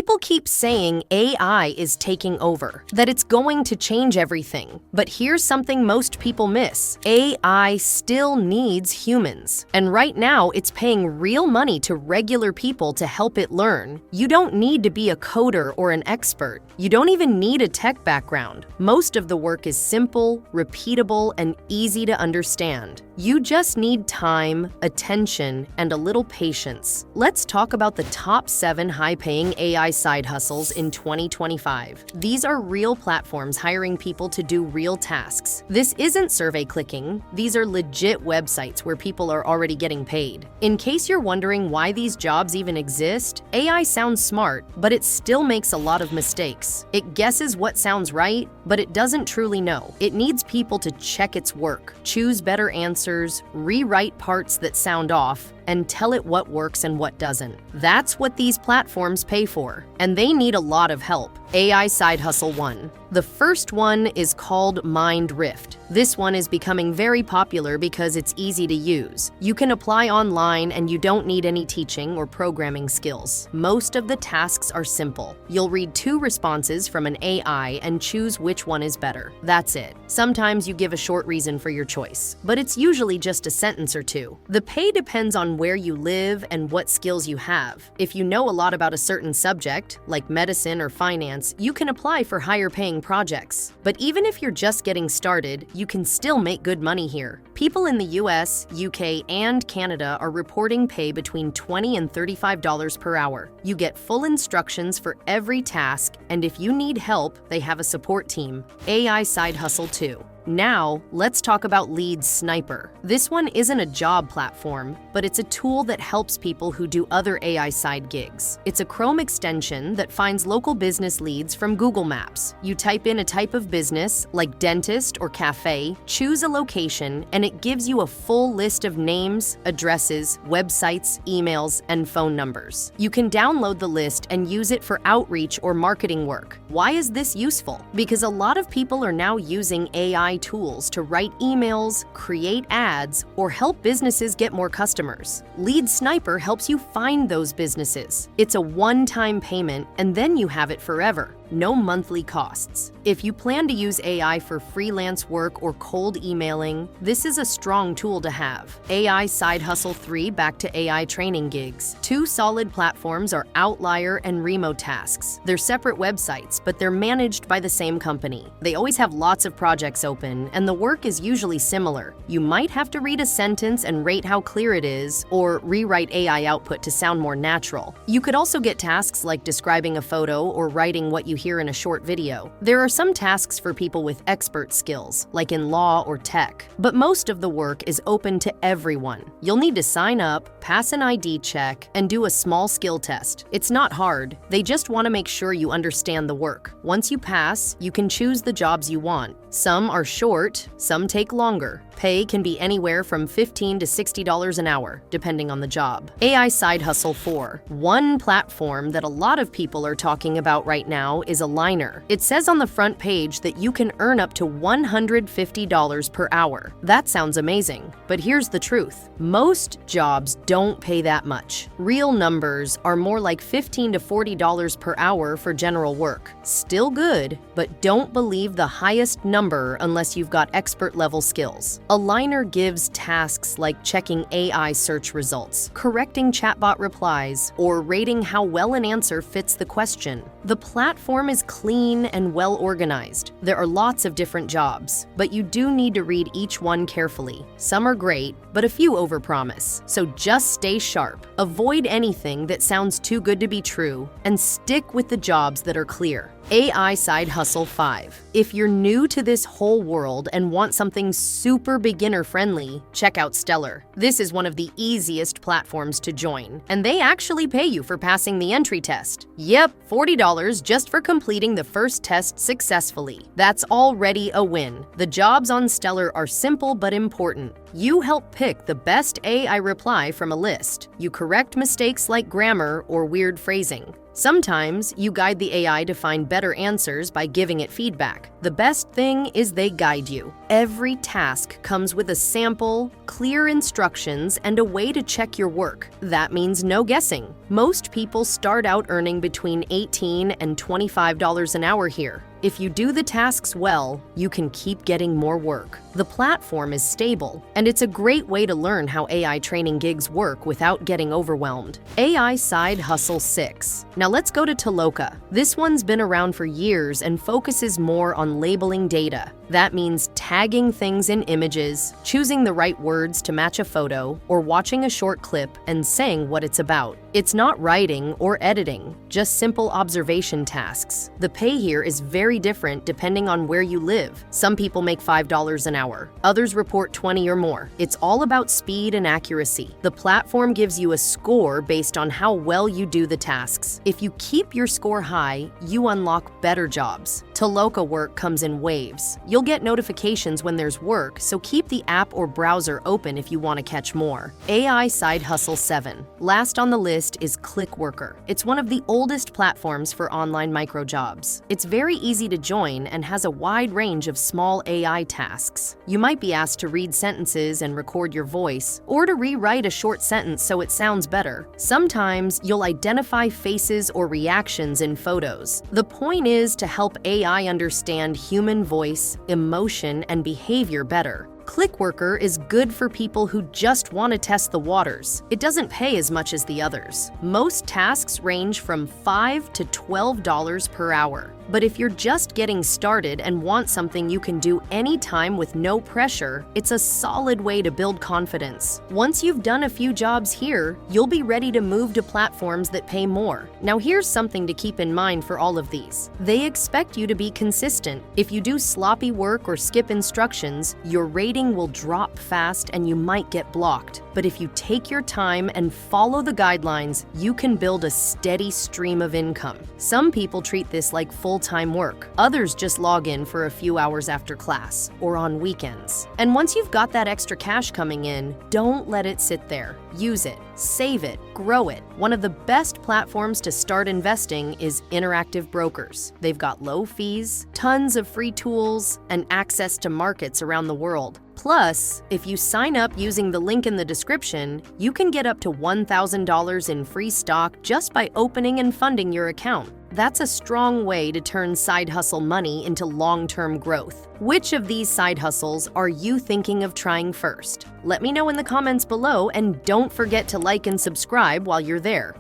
People keep saying AI is taking over, that it's going to change everything. But here's something most people miss. AI still needs humans. And right now, it's paying real money to regular people to help it learn. You don't need to be a coder or an expert. You don't even need a tech background. Most of the work is simple, repeatable, and easy to understand. You just need time, attention, and a little patience. Let's talk about the top 7 high-paying AI side hustles in 2025. These are real platforms hiring people to do real tasks. This isn't survey clicking. These are legit websites where people are already getting paid. In case you're wondering why these jobs even exist, AI sounds smart, but it still makes a lot of mistakes. It guesses what sounds right, but it doesn't truly know. It needs people to check its work, choose better answers, rewrite parts that sound off, and tell it what works and what doesn't. That's what these platforms pay for, and they need a lot of help. AI Side Hustle 1. The first one is called Mind Rift. This one is becoming very popular because it's easy to use. You can apply online and you don't need any teaching or programming skills. Most of the tasks are simple. You'll read 2 responses from an AI and choose which one is better. That's it. Sometimes you give a short reason for your choice, but it's usually just a sentence or 2. The pay depends on where you live and what skills you have. If you know a lot about a certain subject, like medicine or finance, you can apply for higher paying projects. But even if you're just getting started, you can still make good money here. People in the US, UK, and Canada are reporting pay between $20 and $35 per hour. You get full instructions for every task, and if you need help, they have a support team. AI Side Hustle 2. Now, let's talk about Lead Sniper. This one isn't a job platform, but it's a tool that helps people who do other AI side gigs. It's a Chrome extension that finds local business leads from Google Maps. You type in a type of business, like dentist or cafe, choose a location, and it gives you a full list of names, addresses, websites, emails, and phone numbers. You can download the list and use it for outreach or marketing work. Why is this useful? Because a lot of people are now using AI tools to write emails, create ads, or help businesses get more customers. Lead Sniper helps you find those businesses. It's a one-time payment, and then you have it forever. No monthly costs. If you plan to use AI for freelance work or cold emailing, this is a strong tool to have. AI Side Hustle 3 back to AI training gigs. 2 solid platforms are Outlier and Remote Tasks. They're separate websites, but they're managed by the same company. They always have lots of projects open, and the work is usually similar. You might have to read a sentence and rate how clear it is, or rewrite AI output to sound more natural. You could also get tasks like describing a photo or writing what you hear in a short video. There are some tasks for people with expert skills, like in law or tech, but most of the work is open to everyone. You'll need to sign up, pass an ID check, and do a small skill test. It's not hard. They just want to make sure you understand the work. Once you pass, you can choose the jobs you want. Some are short, some take longer. Pay can be anywhere from $15 to $60 an hour, depending on the job. AI Side Hustle 4. One platform that a lot of people are talking about right now is Aligner. It says on the front page that you can earn up to $150 per hour. That sounds amazing, but here's the truth. Most jobs don't pay that much. Real numbers are more like $15 to $40 per hour for general work. Still good, but don't believe the highest number unless you've got expert-level skills. Aligner gives tasks like checking AI search results, correcting chatbot replies, or rating how well an answer fits the question. The platform is clean and well organized. There are lots of different jobs, but you do need to read each one carefully. Some are great, but a few overpromise. So just stay sharp. Avoid anything that sounds too good to be true, and stick with the jobs that are clear. AI Side Hustle 5. If you're new to this whole world and want something super beginner-friendly, check out Stellar. This is one of the easiest platforms to join, and they actually pay you for passing the entry test. Yep, $40 just for completing the first test successfully. That's already a win. The jobs on Stellar are simple but important. You help pick the best AI reply from a list. You correct mistakes like grammar or weird phrasing. Sometimes you guide the AI to find better answers by giving it feedback. The best thing is they guide you. Every task comes with a sample, clear instructions, and a way to check your work. That means no guessing. Most people start out earning between $18 and $25 an hour here. If you do the tasks well, you can keep getting more work. The platform is stable, and it's a great way to learn how AI training gigs work without getting overwhelmed. AI Side Hustle 6. Now let's go to Toloka. This one's been around for years and focuses more on labeling data. That means tagging things in images, choosing the right words to match a photo, or watching a short clip and saying what it's about. It's not writing or editing, just simple observation tasks. The pay here is very different depending on where you live. Some people make $5 an hour. Others report 20 or more. It's all about speed and accuracy. The platform gives you a score based on how well you do the tasks. If you keep your score high, you unlock better jobs. Toloka work comes in waves. You'll get notifications when there's work, so keep the app or browser open if you want to catch more. AI Side Hustle 7. Last on the list is Clickworker. It's one of the oldest platforms for online microjobs. It's very easy to join and has a wide range of small AI tasks. You might be asked to read sentences and record your voice, or to rewrite a short sentence so it sounds better. Sometimes you'll identify faces or reactions in photos. The point is to help AI understand human voice, emotion, and behavior better. Clickworker is good for people who just want to test the waters. It doesn't pay as much as the others. Most tasks range from $5 to $12 per hour. But if you're just getting started and want something you can do anytime with no pressure, it's a solid way to build confidence. Once you've done a few jobs here, you'll be ready to move to platforms that pay more. Now here's something to keep in mind for all of these. They expect you to be consistent. If you do sloppy work or skip instructions, your rating will drop fast and you might get blocked. But if you take your time and follow the guidelines, you can build a steady stream of income. Some people treat this like full-time work. Others just log in for a few hours after class or on weekends. And once you've got that extra cash coming in, don't let it sit there. Use it, save it, grow it. One of the best platforms to start investing is Interactive Brokers. They've got low fees, tons of free tools, and access to markets around the world. Plus, if you sign up using the link in the description, you can get up to $1,000 in free stock just by opening and funding your account. That's a strong way to turn side hustle money into long-term growth. Which of these side hustles are you thinking of trying first? Let me know in the comments below, and don't forget to like and subscribe while you're there.